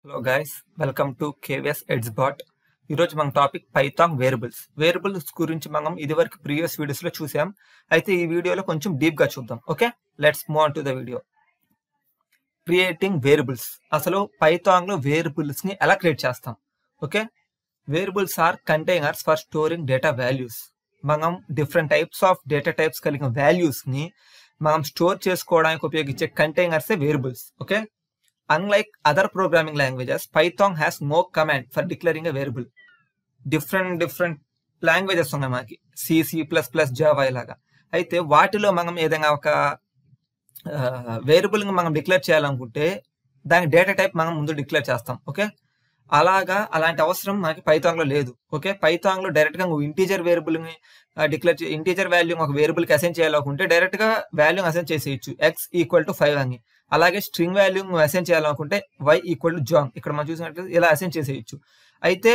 Hello guys, welcome to KVS Edgebot. ఈరోజు మన topic Python variables. Variables గురించి మనం ఇదివరకు ప్రీవియస్ వీడియోస్లో చూసాం. అయితే ఈ వీడియోలో కొంచెం డీప్గా చూద్దాం. Okay, let's move on to the video. Creating variables. అసలు పైథాన్లో వేరియబుల్స్ని ఎలా క్రియేట్ చేస్తాం? Okay, variables are containers for storing data values. మనం different types of data types కలిగిన వాల్యూస్ని మనం స్టోర్ చేసుకోవడానికి ఉపయోగించే కంటైనర్సే variables. Okay, unlike other programming languages, Python has no command for declaring a variable. Different languages ఉన్నాయి మనకి, C++, జావా ఇలాగా. అయితే వాటిలో మనం ఏదైనా ఒక వేరియబుల్ని మనం డిక్లేర్ చేయాలనుకుంటే దాని డేటా టైప్ మనం ముందు డిక్లేర్ చేస్తాం. ఓకే, అలాంటి అవసరం మనకి పైథాన్లో లేదు. ఓకే, పైథాన్లో డైరెక్ట్గా ఇంటీజర్ వేరియబుల్ని ఇంటీజర్ వాల్యూ ఒక వేరియబుల్కి అసైన్ చేయాలనుకుంటే డైరెక్ట్గా వాల్యూ అసైన్ చేసేయచ్చు, x=5 అని. అలాగే స్ట్రింగ్ వాల్యూ అసైన్ చేయాలనుకుంటే y=John. ఇక్కడ మనం చూసినట్టు ఇలా అసైన్ చేసేయచ్చు. అయితే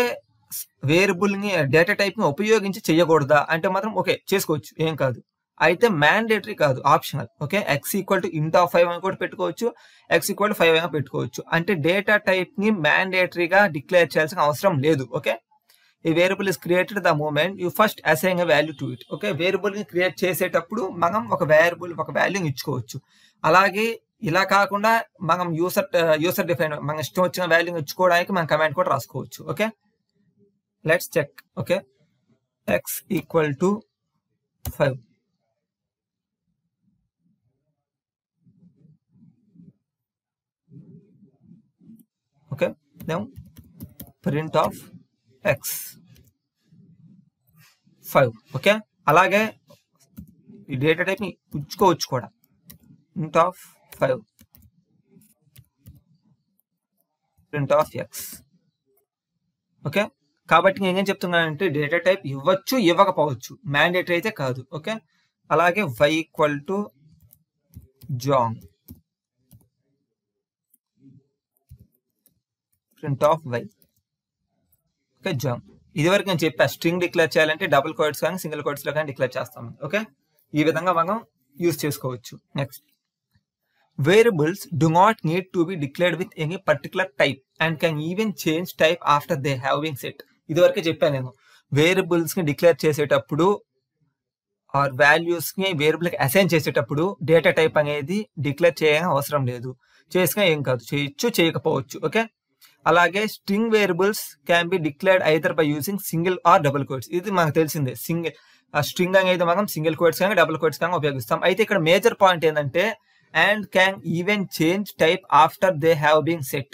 వేరియబుల్ని డేటా టైప్ని ఉపయోగించి చేయకూడదా అంటే మాత్రం ఓకే చేసుకోవచ్చు, ఏం కాదు. అయితే మ్యాండేటరీ కాదు, ఆప్షనల్. ఓకే, x=int5 అని కూడా పెట్టుకోవచ్చు, x=5 అయినా పెట్టుకోవచ్చు. అంటే డేటా టైప్ని మ్యాండేటరీగా డిక్లేర్ చేయాల్సిన అవసరం లేదు. ఓకే, ఈ variable is created the moment you first assign a value to it. Okay, వేరియబుల్ని క్రియేట్ చేసేటప్పుడు మనం ఒక వాల్యూని ఇచ్చుకోవచ్చు. అలాగే ఇలా కాకుండా మనం యూసర్ డిఫైన్ మన ఇష్టం వచ్చిన వాల్యూని ఇచ్చుకోవడానికి మనం కమాండ్ కూడా రాసుకోవచ్చు. Okay, let's check. Okay, x=5. Okay, then print of x5. Okay, అలాగే ఈ డేటా టైప్ని ఇచ్చుకోవచ్చు కూడా, int of 5, print of x. Okay, కాబట్టి నేనేం చెప్తున్నానంటే డేటా టైప్ ఇవ్వచ్చు, ఇవ్వకపోవచ్చు, మ్యాండేటరీ అయితే కాదు. ఓకే, అలాగే y=John, print of y. Okay, John. ఇదివరకు నేను చెప్పా, స్ట్రింగ్ డిక్లేర్ చేయాలంటే డబుల్ కోట్స్ కానీ సింగిల్ కోట్స్లో కానీ డిక్లేర్ చేస్తాం. ఓకే, ఈ విధంగా మనం యూజ్ చేసుకోవచ్చు. Next, variables do not need to be declared with any particular type and can even change type after they have been set. ఇదివరకే చెప్పాను నేను, వేరియబుల్స్ని డిక్లేర్ చేసేటప్పుడు ఆర్ వాల్యూస్ని వేరియబుల్కి అసైన్ చేసేటప్పుడు డేటా టైప్ అనేది డిక్లేర్ చేయడం అవసరం లేదు. చేసినా ఏం కాదు, చేయొచ్చు, చేయకపోవచ్చు. ఓకే, అలాగే string variables can be declared either by using single or double quotes. ఇది మనకు తెలిసిందే, స్ట్రింగ్ అనేది మనం సింగిల్ కోట్స్ కానీ డబుల్ కోట్స్ కానీ ఉపయోగిస్తాం. అయితే ఇక్కడ మేజర్ పాయింట్ ఏంటంటే and can even change type after they have been set.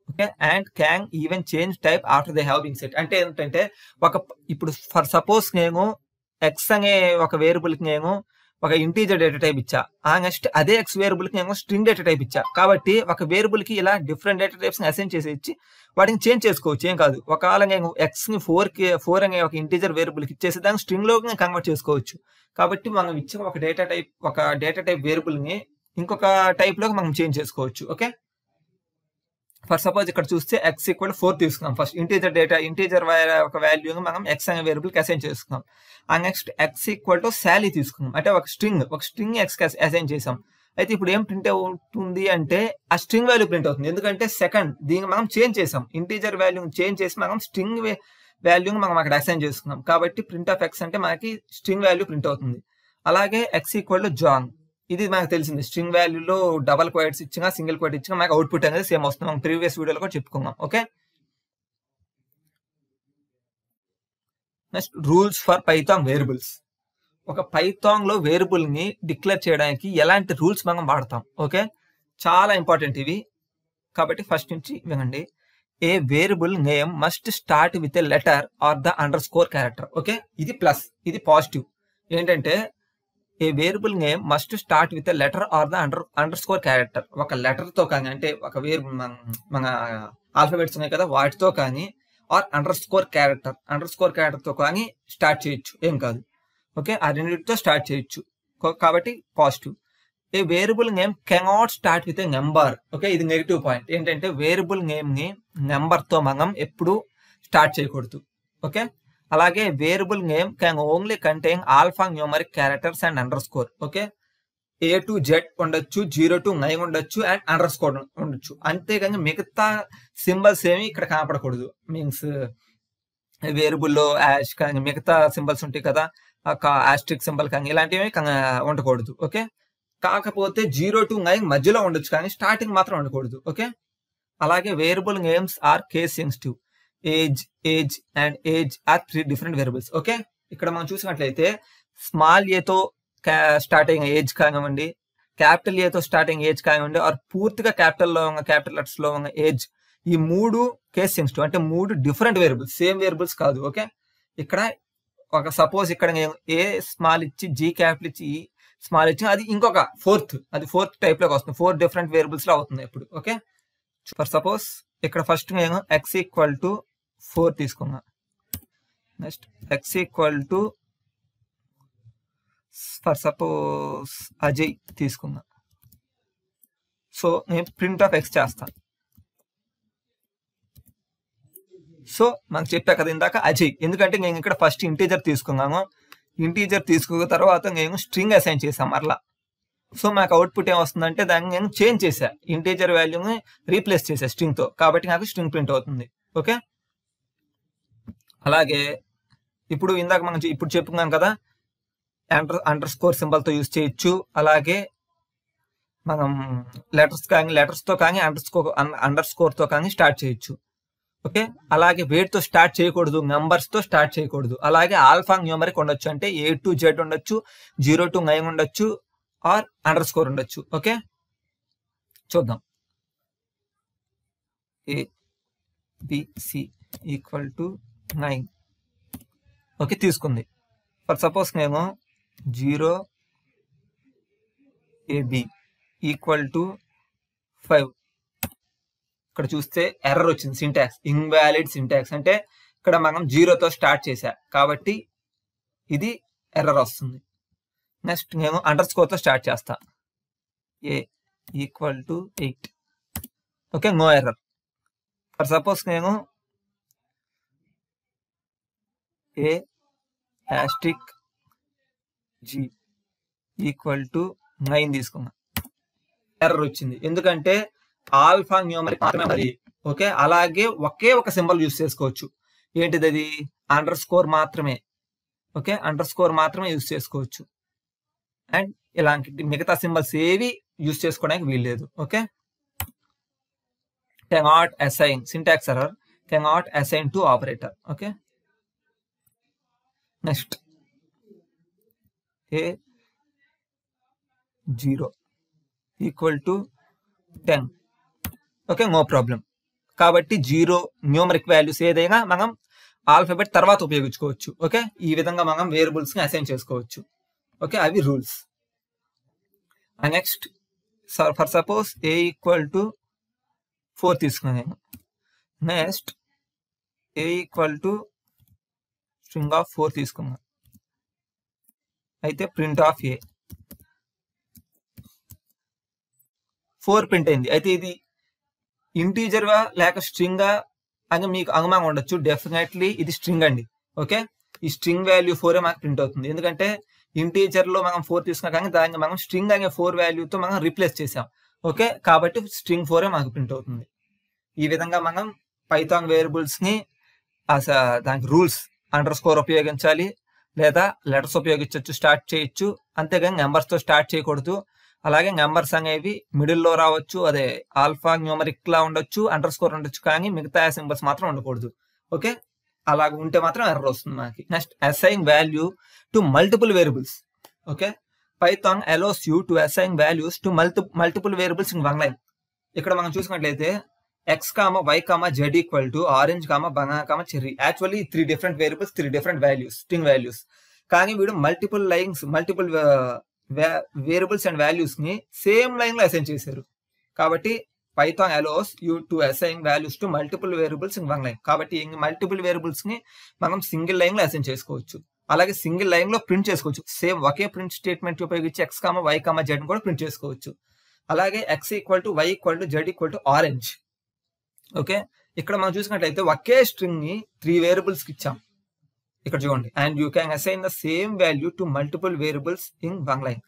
Okay, and can even change type after they have been set అంటే ఏంటంటే ఇప్పుడు ఫర్ సపోజ్ నేను ఎక్స్ అనే ఒక వేరియబుల్కి నేను ఒక ఇంటీజర్ డేటా టైప్ ఇచ్చా, నెక్స్ట్ అదే ఎక్స్ వేరియబుల్కి నేను స్ట్రింగ్ డేటా టైప్ ఇచ్చా. కాబట్టి ఒక వేరియబుల్కి ఇలా డిఫరెంట్ డేటా టైప్స్ని అసైన్ చేసి ఇచ్చి వాటిని చేంజ్ చేసుకోవచ్చు, ఏం కాదు. ఒకవేళ నేను ఎక్స్ని 4 అనే ఒక ఇంటీజర్ వేరియబుల్కి ఇచ్చేసి దాన్ని స్ట్రింగ్లోకి నేను కన్వర్ట్ చేసుకోవచ్చు. కాబట్టి మనం ఇచ్చిన ఒక డేటా టైప్ వేరియబుల్ని ఇంకొక టైప్లోకి మనం చేంజ్ చేసుకోవచ్చు. ఓకే, ఫర్ సపోజ్ ఇక్కడ చూస్తే x=4 తీసుకున్నాం. ఫస్ట్ ఇంటీజర్ ఒక వాల్యూని మనం x అనే వేరియబుల్కి అసైన్ చేసుకున్నాం. నెక్స్ట్ x=Sally తీసుకున్నాం, అంటే ఒక స్ట్రింగ్ ఎక్స్కి అసైన్ చేసాం. అయితే ఇప్పుడు ఏం ప్రింట్ అవుతుంది అంటే ఆ స్ట్రింగ్ వాల్యూ ప్రింట్ అవుతుంది, ఎందుకంటే దీన్ని మనం చేంజ్ చేసాం. ఇంటీజర్ వాల్యూని చేంజ్ చేసి మనం స్ట్రింగ్ వాల్యూని మనం అక్కడ అసైన్ చేసుకున్నాం. కాబట్టి ప్రింట్ ఆఫ్ x అంటే మనకి స్ట్రింగ్ వాల్యూ ప్రింట్ అవుతుంది. అలాగే x=John, ఇది మనకు తెలిసింది. స్ట్రింగ్ వాల్యూలో డబల్ కోట్స్ ఇచ్చినా సింగిల్ కోట్ ఇచ్చినా మనకు అవుట్పుట్ అనేది సేమ్ వస్తుంది. మనం ప్రీవియస్ వీడియోలో కూడా చెప్పుకున్నాం. Okay, next rules for Python variables. ఒక పైథాన్లో వేరియబుల్ని డిక్లేర్ చేయడానికి ఎలాంటి రూల్స్ మనం వాడతాం? ఓకే, చాలా ఇంపార్టెంట్ ఇవి, కాబట్టి ఫస్ట్ నుంచి వినండి. A variable name must start with a letter or the underscore character. Okay, ఇది ప్లస్, ఇది పాజిటివ్. ఏంటంటే a variable name must start with a letter or the underscore character. ఒక లెటర్తో కానీ, అంటే ఒక మన ఆల్ఫాబెట్స్ ఉన్నాయి కదా వాటితో కానీ, ఆర్ అండర్స్కోర్ క్యారెక్టర్తో కానీ స్టార్ట్ చేయొచ్చు, ఏం కాదు. ఓకే, ఆ రెండింటితో స్టార్ట్ చేయొచ్చు, కాబట్టి positive. A variable name cannot start with a number. Okay, ఇది నెగిటివ్ పాయింట్. ఏంటంటే వేరియబుల్ నేమ్ని నెంబర్తో మనం ఎప్పుడు స్టార్ట్ చేయకూడదు. ఓకే, అలాగే variable name can only contain alpha numeric characters and underscore. Okay, A to Z ఉండొచ్చు, 0 to 9 ఉండొచ్చు అండ్ అండర్ స్కోర్ ఉండొచ్చు. అంతేగాని మిగతా సింబల్స్ ఏమి ఇక్కడ కనపడకూడదు. మీన్స్ వేరియబుల్లో యాష్ కానీ మిగతా సింబల్స్ ఉంటాయి కదా, ఆస్ట్రిక్ సింబల్ కానీ ఇలాంటివి ఉండకూడదు. ఓకే, కాకపోతే 0 to 9 మధ్యలో ఉండొచ్చు కానీ స్టార్టింగ్ మాత్రం ఉండకూడదు. ఓకే, అలాగే variable names are case sensitive. Age and age are 3 different variables. Okay, ఇక్కడ మనం చూసినట్లయితే స్మాల్ ఏతో స్టార్ట్ అయిన ఏజ్ కానివ్వండి, క్యాపిటల్ ఏతో స్టార్ట్ అయిన ఏజ్ కానివ్వండి, ఆర్ పూర్తిగా క్యాపిటల్ లెటర్స్ లో ఉన్న ఏజ్, ఈ 3 కేస్ సెన్సిటివ్. అంటే 3 డిఫరెంట్ వేరియబుల్స్, సేమ్ వేరియబుల్స్ కాదు. ఓకే, ఇక్కడ ఒక సపోజ్ ఇక్కడ ఏ స్మాల్ ఇచ్చి జీ క్యాపిటల్ ఇచ్చి ఈ స్మాల్ ఇచ్చి అది ఇంకొక ఫోర్త్ టైప్ లోకి వస్తుంది. 4 డిఫరెంట్ వేరియబుల్స్ లో అవుతుంది ఇప్పుడు. ఓకే, ఫర్ సపోజ్ ఇక్కడ ఫస్ట్ నేను ఎక్స్ ఈక్వల్ టు 4 తీసుకున్నా. Next X equal to for suppose Ajay తీసుకున్నా. సో నేను ప్రింట్ ఆఫ్ ఎక్స్ చేస్తాను. సో మనకు చెప్పా కదా ఇందాక అజయ్, ఎందుకంటే నేను ఇక్కడ ఫస్ట్ ఇంటీజర్ తీసుకున్నాను. ఇంటీజర్ తీసుకున్న తర్వాత నేను స్ట్రింగ్ అసైన్ చేశాను మరలా. సో నాకు అవుట్పుట్ ఏమొస్తుందంటే దాన్ని నేను చేంజ్ చేశా, ఇంటీజర్ వాల్యూని రీప్లేస్ చేశా స్ట్రింగ్ తో, కాబట్టి నాకు స్ట్రింగ్ ప్రింట్ అవుతుంది. ఓకే, అలాగే ఇప్పుడు ఇందాక మనం ఇప్పుడు చెప్పుకున్నాం కదా, అండర్ స్కోర్ సింబల్ తో యూజ్ చేయొచ్చు. అలాగే మనం లెటర్స్ తో కానీ అండర్ స్కోర్ తో కానీ స్టార్ట్ చేయొచ్చు. ఓకే, అలాగే వేటితో స్టార్ట్ చేయకూడదు, నంబర్స్ తో స్టార్ట్ చేయకూడదు. అలాగే ఆల్ఫా న్యూమరిక్ ఉండొచ్చు, అంటే A to Z ఉండొచ్చు, 0 to 9 ఉండొచ్చు, ఆర్ అండర్ స్కోర్ ఉండొచ్చు. ఓకే, చూద్దాం. ABC equal to 9. ఓకే, తీసుకుంది. ఫర్ సపోజ్ నేను 0AB ఈక్వల్ టు 5. ఇక్కడ చూస్తే ఎర్రర్ వచ్చింది, సింటాక్స్ ఇన్వాలిడ్ సింటాక్స్. అంటే ఇక్కడ మనం 0తో స్టార్ట్ చేశా కాబట్టి ఇది ఎర్రర్ వస్తుంది. నెక్స్ట్ నేను అండర్ స్కోర్ తో స్టార్ట్ చేస్తా, A equal to 8. Okay, no error. For suppose నేను A * G ఈక్వల్ టు 9 తీసుకున్నా. ఎర్రర్ వచ్చింది, ఎందుకంటే ఆల్ఫా న్యూమరిక్ మాత్రమే మరి. ఓకే, అలాగే ఒకే ఒక సింబల్ యూజ్ చేసుకోవచ్చు. ఏంటిది అది? అండర్ స్కోర్ మాత్రమే. ఓకే, అండర్ స్కోర్ మాత్రమే యూజ్ చేసుకోవచ్చు. అండ్ ఇలాంటి మిగతా సింబల్స్ ఏవి యూజ్ చేసుకోవడానికి వీల్లేదు. Okay, cannot assign, syntax error, cannot assign to operator. Okay, next A0 equal to 10. Okay, no problem. కాబట్టి 0 న్యూమరిక్ వాల్యూస్ ఏదైనా మనం ఆల్ఫాబెట్ తర్వాత ఉపయోగించుకోవచ్చు. ఓకే, ఈ విధంగా మనం వేరియబుల్స్ ని అసైన్ చేసుకోవచ్చు. ఓకే, అవి rules. Next for suppose A equal to 4 తీసుకున్నాను నేను. Next A equal to string of 4 తీసుకున్నా. అయితే ప్రింట్ ఆఫ్ A 4 ప్రింట్ అయింది. అయితే ఇది ఇంటీజర్ గా లేక స్ట్రింగ్ అని మీకు అనుమానం ఉండొచ్చు. డెఫినెట్లీ ఇది స్ట్రింగ్ అండి. ఓకే, ఈ స్ట్రింగ్ వాల్యూ 4 మనకు ప్రింట్ అవుతుంది, ఎందుకంటే ఇంటీజర్ లో మనం 4 తీసుకున్నా కానీ దాన్ని మనం స్ట్రింగ్ అనే 4 వాల్యూతో మనం రీప్లేస్ చేసాం. ఓకే, కాబట్టి స్ట్రింగ్ 4 మనకు ప్రింట్ అవుతుంది. ఈ విధంగా మనం పైథాన్ వేరియబుల్స్ ని దానికి రూల్స్ అండర్ స్కోర్ ఉపయోగించాలి, లేదా లెటర్స్ ఉపయోగించవచ్చు, స్టార్ట్ చేయొచ్చు. అంతేగాని నెంబర్స్ తో స్టార్ట్ చేయకూడదు. అలాగే నెంబర్స్ అనేవి మిడిల్లో రావచ్చు, అదే ఆల్ఫా న్యూమరిక్ లా ఉండొచ్చు, అండర్ స్కోర్ ఉండొచ్చు, కానీ మిగతా సింబల్స్ మాత్రం ఉండకూడదు. ఓకే, అలాగ ఉంటే మాత్రం ఎర్రర్ వస్తుంది మనకి. Next assign value to multiple variables. Okay, Python allows you to assign values to multiple variables in one line. ఇక్కడ మనం చూసినట్లయితే X, Y, Z equal to orange, banana, cherry. Actually 3 different variables, 3 different values, string values. కానీ వీడు multiple variables and values ని same line లో assign చేశారు. కాబట్టి Python allows you to assign values to multiple variables in one line. కాబట్టి multiple variables ని మనం single line లో అసైన్ చేసుకోవచ్చు. అలాగే సింగిల్ లైన్ లో ప్రింట్ చేసుకోవచ్చు. సేమ్ ఒకే ప్రింట్ స్టేట్మెంట్ ఉపయోగించి X, Y, Z కూడా ప్రింట్ చేసుకోవచ్చు. అలాగే X equal to Y equal to Z equal to orange. Okay, ఇక్కడ మనం చూసినట్లయితే ఒకే స్ట్రింగ్ ని 3 వేరియబుల్స్ కి ఇచ్చాం. ఇక్కడ చూడండి, and you can assign the same value to multiple variables in one line.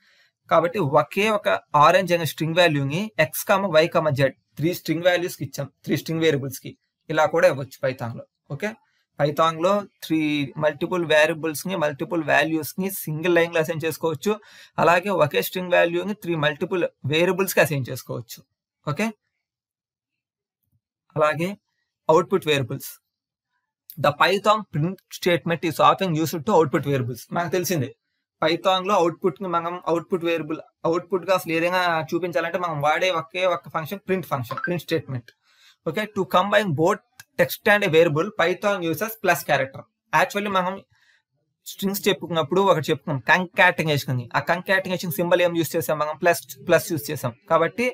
కాబట్టి ఒకే ఒక ఆరెంజ్ అనే స్ట్రింగ్ వాల్యూని X comma why comma Z 3 string values కి ఇచ్చాం, 3 స్ట్రింగ్ వేరియబుల్స్ కి. ఇలా కూడా ఇవ్వచ్చు పైథాన్ లో. ఓకే, పైథాన్ లో 3 మల్టిపుల్ వేరియబుల్స్ ని మల్టిపుల్ వాల్యూస్ ని సింగిల్ లైన్ లో అసైన్ చేసుకోవచ్చు. అలాగే ఒకే స్ట్రింగ్ వాల్యూని 3 మల్టిపుల్ వేరియబుల్స్ కి అసైన్ చేసుకోవచ్చు. ఓకే, అలాగే output variables. The Python print statement is often used to output variables. మనకు తెలిసిందే పైథాన్ లో అవుట్పుట్ ని మనం అవుట్పుట్ వేరియబుల్ అవుట్పుట్ గా అసలు ఏదైనా చూపించాలంటే మనం వాడే ఒకే ఒక function print statement. Okay, to combine both text and variable Python uses plus character. Actually మనం స్ట్రింగ్స్ చెప్పుకున్నప్పుడు ఒకటి చెప్పుకున్నాం కంకాటినేషన్. ఆ కంకాటినేషన్ సింబల్ ఏం యూస్ చేసాం మనం? ప్లస్ యూస్ చేసాం. కాబట్టి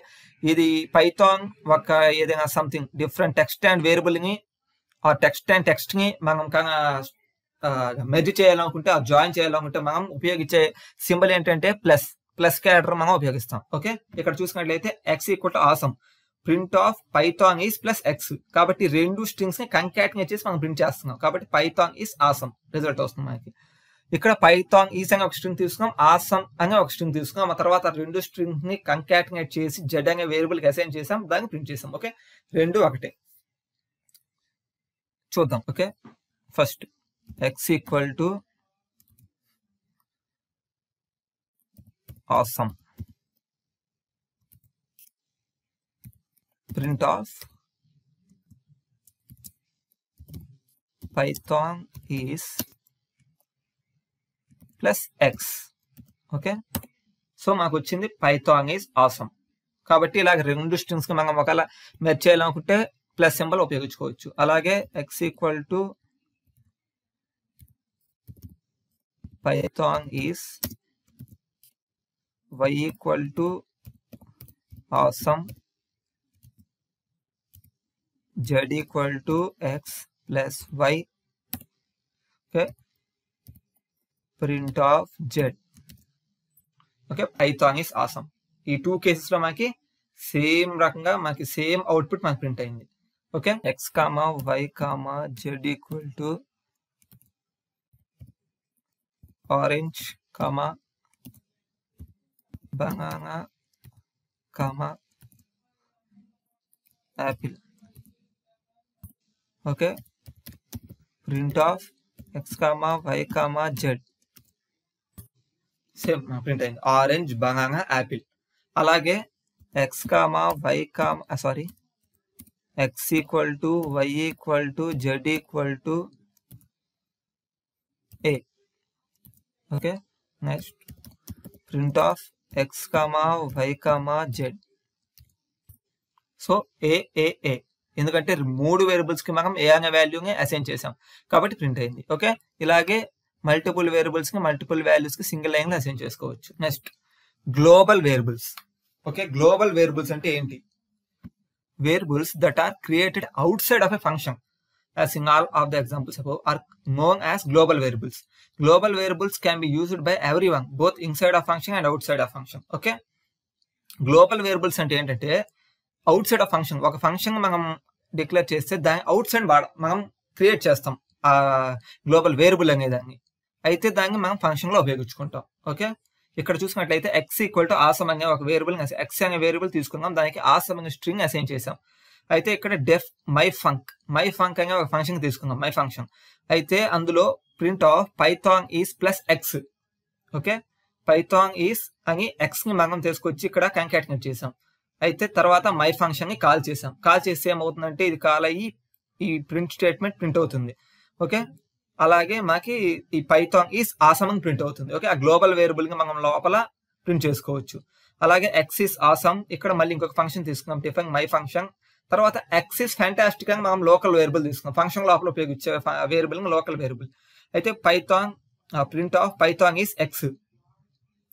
ఇది పైథాన్ ఒక ఏదైనా something different text and variable ని ఆ టెక్స్ట్ ని మనం మెర్జ్ చేయాలనుకుంటే, ఆ జాయిన్ చేయాలనుకుంటే మనం ఉపయోగించే సింబల్ ఏంటంటే ప్లస్ క్యారెక్టర్ మనం ఉపయోగిస్తాం. ఓకే, ఇక్కడ చూసినట్లయితే X equal to awesome print of Python is plus X. కాబట్టి 2 స్ట్రింగ్స్ ని కంకాటినేట్ చేసి మనం ప్రింట్ చేస్తున్నాం. కాబట్టి పైథాన్ ఈస్ ఆసమ్ రిజల్ట్ వస్తుంది మనకి. ఇక్కడ పైథాన్ ఈస్ అనే ఒక స్ట్రింగ్ తీసుకున్నాం, ఆసమ్ అనే ఒక స్ట్రింగ్ తీసుకున్నాం. ఆ తర్వాత 2 స్ట్రింగ్స్ ని కంకాటినేట్ చేసి జెడ్ అనే వేరియబుల్ కి అసైన్ చేసాం, దాన్ని ప్రింట్ చేసాం. ఓకే, 2 ఒకటే. చూద్దాం. Okay, first X equal to awesome print of Python is plus X. Okay, so మాకు వచ్చింది పైథాన్ ఈస్ ఆసమ్. కాబట్టి ఇలాగ 2 స్ట్రింగ్స్ కి మనం ఒకవేళ మెర్జ్ చేయాలనుకుంటే ప్లస్ సింబల్ ఉపయోగించుకోవచ్చు. అలాగే X equal to Python is y equal to awesome z equal to x plus y. Okay, print of z. Okay, Python is awesome. ఈ 2 కేసెస్ లో మనకి సేమ్ రకంగా మనకి సేమ్ అవుట్పుట్ మనకి ప్రింట్ అయింది. Okay, x comma why comma z equal to orange comma banana comma apple. Okay, print of X comma why comma z same print అయింది, orange banana apple. అలాగే x comma why comma sorry X equal to Y equal to Z equal to a. Okay, next print of X comma why comma Z. So ఏ ఎందుకంటే 3 variables కి మనం ఏ అనే వాల్యూని assign చేసాం కాబట్టి ప్రింట్ అయింది. ఓకే, ఇలాగే మల్టిపుల్ వేరియబుల్స్ కి మల్టిపుల్ వాల్యూస్ కి సింగిల్ లైన్ లో అసైన్ చేసుకోవచ్చు. Next global variables. Okay, global variables అంటే ఏంటి? Variables that are created outside of a function as in all of the examples above are known as global variables. Global variables can be used by everyone both inside a function and outside a function. Okay, global variables అంటే ఏంటంటే out side of function. ఒక function మనం declare చేస్తే దాన్ని out side మనం create చేస్తాం ఆ global variable అనే దాన్ని. అయితే దాన్ని మనం ఫంక్షన్ లో ఉపయోగించుకుంటాం. ఓకే, ఇక్కడ చూసినట్లయితే ఎక్స్ ఈక్వల్ టు ఆసమ్ అనే ఒక వేరియబుల్ ఎక్స్ అనే వేరియబుల్ తీసుకున్నాం, దానికి ఆసమ్ అనే స్ట్రింగ్ అసైన్ చేసాం. అయితే ఇక్కడ మై ఫంక్ అనే ఒక ఫంక్షన్ తీసుకుందాం, మై ఫంక్షన్. అయితే అందులో print of Python is plus X. Okay, Python is అని ఎక్స్ ని మనం తీసుకొచ్చి ఇక్కడ కంకాటినేట్ చేసాం. అయితే తర్వాత మై ఫంక్షన్ ని కాల్ చేసాం. కాల్ చేస్తే ఏమవుతుందంటే ఇది కాల్ అయ్యి ఈ ప్రింట్ స్టేట్మెంట్ ప్రింట్ అవుతుంది. ఓకే, అలాగే మనకి ఈ పైథాన్ ఈస్ ఆసమ్ అని ప్రింట్ అవుతుంది. ఓకే, ఆ గ్లోబల్ వేరియబుల్ ని మనం లోపల ప్రింట్ చేసుకోవచ్చు. అలాగే ఎక్స్ ఈస్ ఆసమ్, ఇక్కడ మళ్ళీ ఇంకొక ఫంక్షన్ తీసుకున్నాం డిఫైన్ మై ఫంక్షన్. తర్వాత ఎక్స్ ఇస్ ఫ్యాంటాస్టిక్ అని మనం లోకల్ వేరియబుల్ తీసుకున్నాం, ఫంక్షన్ లోపల ఉపయోగించే వేరియబుల్ లోకల్ వేరియబుల్. అయితే Python print of Python is X.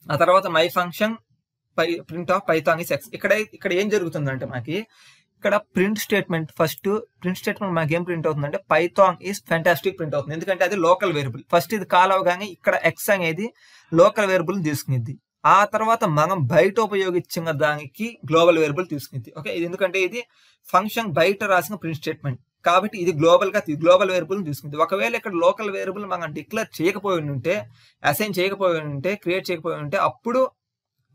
ఆ తర్వాత my function print of Python is X. ఇక్కడ ఏం జరుగుతుందంటే మనకి ఇక్కడ print statement first print statement మనకి ఏం ప్రింట్ అవుతుందంటే పైథాన్ ఈస్ ఫ్యాంటాస్టిక్ ప్రింట్ అవుతుంది. ఎందుకంటే అది లోకల్ వేరియబుల్. ఫస్ట్ ఇది కాల్ అవగానే ఇక్కడ ఎక్స్ అనేది లోకల్ వేరియబుల్ తీసుకునిద్ది. ఆ తర్వాత మనం బయట ఉపయోగించిన దానికి గ్లోబల్ వేరియబుల్ తీసుకుంది. ఓకే, ఇది ఎందుకంటే ఇది ఫంక్షన్ బయట రాసిన ప్రింట్ స్టేట్మెంట్ కాబట్టి ఇది గ్లోబల్ వేరియబుల్ తీసుకుంది. ఒకవేళ ఇక్కడ లోకల్ వేరియబుల్ మనం డిక్లేర్ చేయకపోయి ఉంటే, అసైన్ చేయకపోయి ఉంటే, క్రియేట్ చేయకపోయి ఉంటే అప్పుడు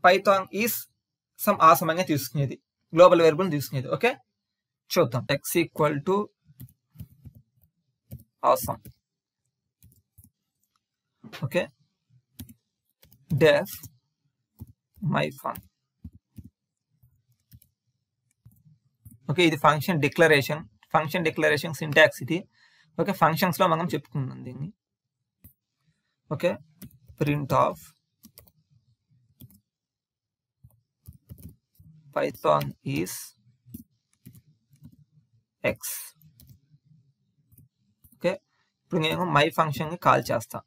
పైథాన్ ఈస్ సమ్ ఆసమ్ అనేది తీసుకునేది, గ్లోబల్ వేరియబుల్ తీసుకునేది. ఓకే, చూద్దాం. X equal to awesome. Okay, deaf my fun. Okay, ఇది ఫంక్షన్ డిక్లరేషన్ సింటాక్స్ ఇది. ఓకే, ఫంక్షన్స్ లో మనం చెప్పుకుందాం దీన్ని. Okay, print of Python is X. Okay, ఇప్పుడు నేను మై ఫంక్షన్ ని కాల్ చేస్తా.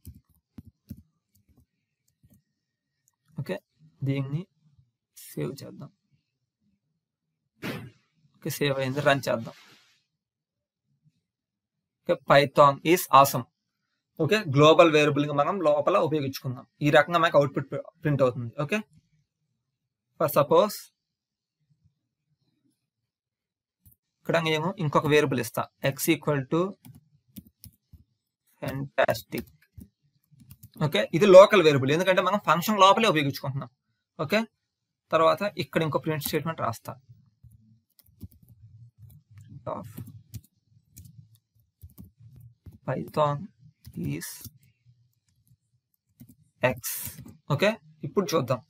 ఓకే, దీన్ని సేవ్ చేద్దాం. ఓకే, సేవ్ అయింది, రన్ చేద్దాం. Okay, Python is awesome. Okay, global variable గా మనం లోపల ఉపయోగించుకుందాం. ఈ రకంగా మనకు అవుట్పుట్ ప్రింట్ అవుతుంది. ఓకే, ఫర్ సపోజ్ ఇక్కడ నేను ఇంకొక వేరియబుల్ ఇస్తా, X equal to fantastic. Okay, ఇది లోకల్ వేరియబుల్, ఎందుకంటే మనం ఫంక్షన్ లోపలే ఉపయోగించుకుంటున్నాం. ఓకే, తర్వాత ఇక్కడ ఇంకో ప్రింట్ స్టేట్మెంట్ రాస్తా, పైథాన్ ఈస్ ఎక్స్. ఓకే, ఇప్పుడు చూద్దాం.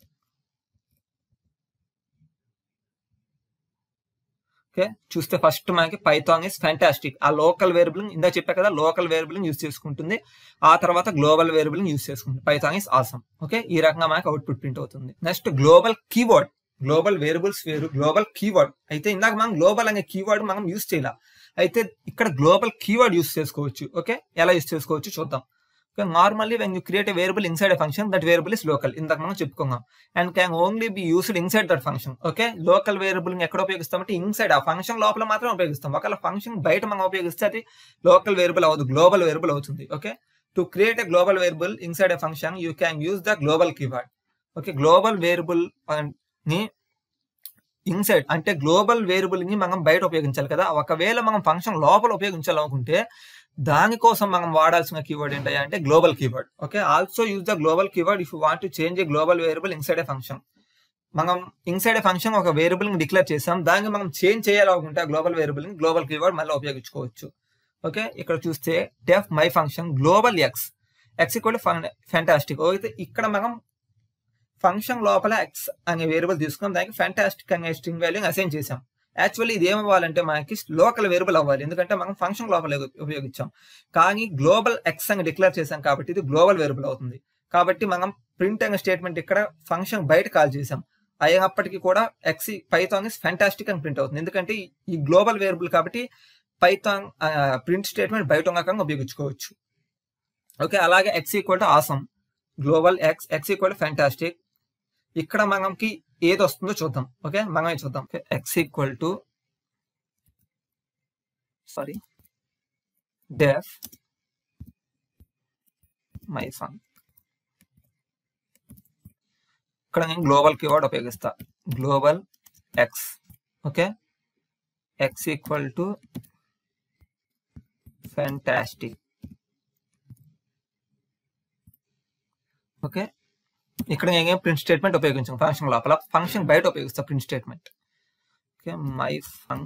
ఓకే, చూస్తే ఫస్ట్ మనకి పైథాన్ ఈస్ ఫ్యాంటాస్టిక్. ఆ లోకల్ వేరియబుల్ ఇందా చెప్పా కదా, లోకల్ వేరియబుల్ యూజ్ చేసుకుంటుంది, ఆ తర్వాత గ్లోబల్ వేరియబుల్ యూజ్ చేసుకుంటుంది. Python is awesome. ఓకే, ఈ రకంగా మనకి అవుట్పుట్ ప్రింట్ అవుతుంది. Next global keyword. Global variables వేరు, గ్లోబల్ కీవర్డ్. అయితే ఇందాక మనం గ్లోబల్ అనే కీవర్డ్ మనం యూజ్ చేయాల, అయితే ఇక్కడ గ్లోబల్ కీవర్డ్ యూజ్ చేసుకోవచ్చు. ఓకే, ఎలా యూజ్ చేసుకోవచ్చు చూద్దాం. Okay, normally when you create a variable inside a function, that variable is local. ఇందాక మనం చెప్పుకున్నాం, and can only be used inside that function. Okay, local variable ఎక్కడ ఉపయోగిస్తామంటే ఇన్సైడ్ ఆ function లోపల మాత్రం ఉపయోగిస్తాం. ఒకవేళ ఫంక్షన్ బయట మనం ఉపయోగిస్తే అది లోకల్ వేరియబుల్ అవ్వదు, గ్లోబల్ వేరియబుల్ అవుతుంది. Okay, to create a global variable inside a function you can use the global keyword. Okay, global variable ని ఇన్సైడ్ అంటే గ్లోబల్ వేరియబుల్ ని మనం బయట ఉపయోగించాలి కదా. ఒకవేళ మనం ఫంక్షన్ లోపల ఉపయోగించాలనుకుంటే దానికోసం మనం వాడాల్సిన కీవర్డ్ ఏంటంటే అంటే global keyword. Okay, also use the global keyword if you want to change a global variable inside a function. మనం ఇన్సైడ్ ఏ ఫంక్షన్ ఒక వేరియబుల్ ని డిక్లేర్ చేసాం, దాన్ని మనం చేంజ్ చేయాలనుకుంటే ఆ గ్లోబల్ వేరియబుల్ ని గ్లోబల్ కీవర్డ్ మళ్ళీ ఉపయోగించుకోవచ్చు. ఓకే, ఇక్కడ చూస్తే def my function global X, X equal fantastic. అయితే ఇక్కడ మనం ఫంక్షన్ లోపల ఎక్స్ అనే వేరియబుల్ తీసుకున్నాం, దానికి ఫ్యాంటాస్టిక్ అనే స్ట్రింగ్ వాల్యూ అసైన్ చేసాం. యాక్చువల్లీ ఇది ఏమవ్వాలంటే మనకి లోకల్ వేరియబుల్ అవ్వాలి, ఎందుకంటే మనం ఫంక్షన్ లోపల ఉపయోగించాం. కానీ గ్లోబల్ ఎక్స్ అని డిక్లేర్ చేసాం కాబట్టి ఇది గ్లోబల్ వేరియబుల్ అవుతుంది. కాబట్టి మనం ప్రింట్ అనే స్టేట్మెంట్ ఇక్కడ ఫంక్షన్ బయట కాల్ చేసాం, అయినప్పటికీ కూడా ఎక్స్ పైథాన్ ఇస్ ఫ్యాంటాస్టిక్ అని ప్రింట్ అవుతుంది, ఎందుకంటే ఈ గ్లోబల్ వేరియబుల్ కాబట్టి పైథాన్ ప్రింట్ స్టేట్మెంట్ బయట రకంగా ఉపయోగించుకోవచ్చు. ఓకే, అలాగే X equal to awesome, global X, X equal to fantastic. ఇక్కడ మనకి ఏది వస్తుందో చూద్దాం. ఓకే, మనమే చూద్దాం. X equal to def my fun. ఇక్కడ నేను గ్లోబల్ కీవర్డ్ ఉపయోగిస్తా, global X. Okay, X equal to fantastic. Okay, ఇక్కడ నేను ప్రింట్ స్టేట్మెంట్ ఉపయోగించాను ఫంక్షన్ లోపల, ఫంక్షన్ బయట ఉపయోగిస్తా print statement. Okay, my fun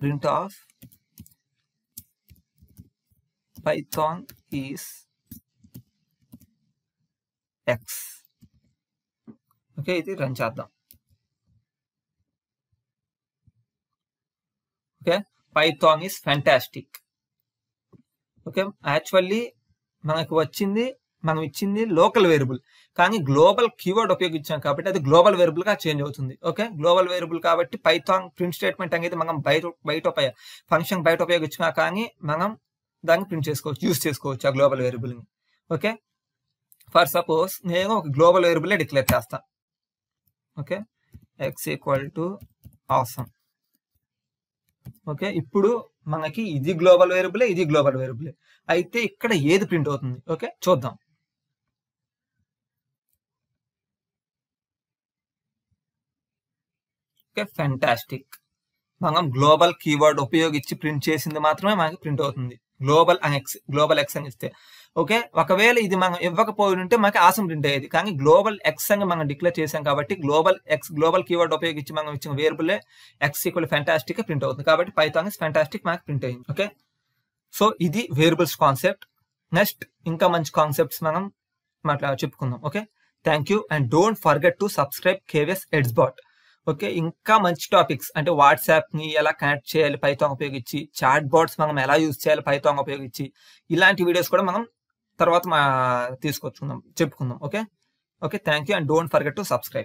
print of Python is X. Okay, ఇది run చేద్దాం. Okay, Python is fantastic. Okay, actually మనం ఇచ్చింది లోకల్ వేరియబుల్, కానీ గ్లోబల్ కీవర్డ్ ఉపయోగించాం కాబట్టి అది గ్లోబల్ వేరియబుల్ గా చేంజ్ అవుతుంది. ఓకే, గ్లోబల్ వేరియబుల్ కాబట్టి పైథాన్ ప్రింట్ స్టేట్మెంట్ అనేది మనం బయట ఫంక్షన్ బయట ఉపయోగించినా కానీ మనం దాన్ని ప్రింట్ చేసుకోవచ్చు, యూజ్ చేసుకోవచ్చు ఆ గ్లోబల్ వేరియబుల్ ని. ఓకే, ఫర్ సపోజ్ నేను ఒక గ్లోబల్ వేరియబుల్ డిక్లేర్ చేస్తా. Okay, X equal to awesome. Okay, ఇప్పుడు మనకి ఇది గ్లోబల్ వేరియబులే, ఇది గ్లోబల్ వేరియబులే, అయితే ఇక్కడ ఏది ప్రింట్ అవుతుంది? ఓకే, చూద్దాం. Okay, fantastic. మనం గ్లోబల్ కీవర్డ్ ఉపయోగించి ప్రింట్ చేసింది మాత్రమే మనకి ప్రింట్ అవుతుంది, గ్లోబల్ ఎక్స్ అని ఇస్తే. ఓకే, ఒకవేళ ఇది మనం ఇవ్వకపోయి ఉంటే మనకి ఆసమ్ ప్రింట్ అయ్యేది. కానీ గ్లోబల్ ఎక్స్ అని మనం డిక్లేర్ చేసాం కాబట్టి గ్లోబల్ కీవర్డ్ ఉపయోగించి మనం ఇచ్చిన variable X equal fantastic print అవుతుంది. కాబట్టి పైథాన్ ఇస్ ఫ్యాంటాస్టిక్ మనకి ప్రింట్ అయింది. ఓకే, సో ఇది వేరియబుల్స్ కాన్సెప్ట్. నెక్స్ట్ ఇంకా మంచి కాన్సెప్ట్స్ మనం చెప్పుకుందాం. Okay, thank you and don't forget to subscribe KVS Edsbot. Okay, ఇంకా మంచి టాపిక్స్ అంటే వాట్సాప్ ని ఎలా కనెక్ట్ చేయాలి పైథాన్ ఉపయోగించి, చాట్ బాట్స్ మనం ఎలా యూజ్ చేయాలి పైథాన్ ఉపయోగించి, ఇలాంటి వీడియోస్ కూడా మనం తర్వాత చెప్పుకుందాం. Okay, thank you and don't forget to subscribe.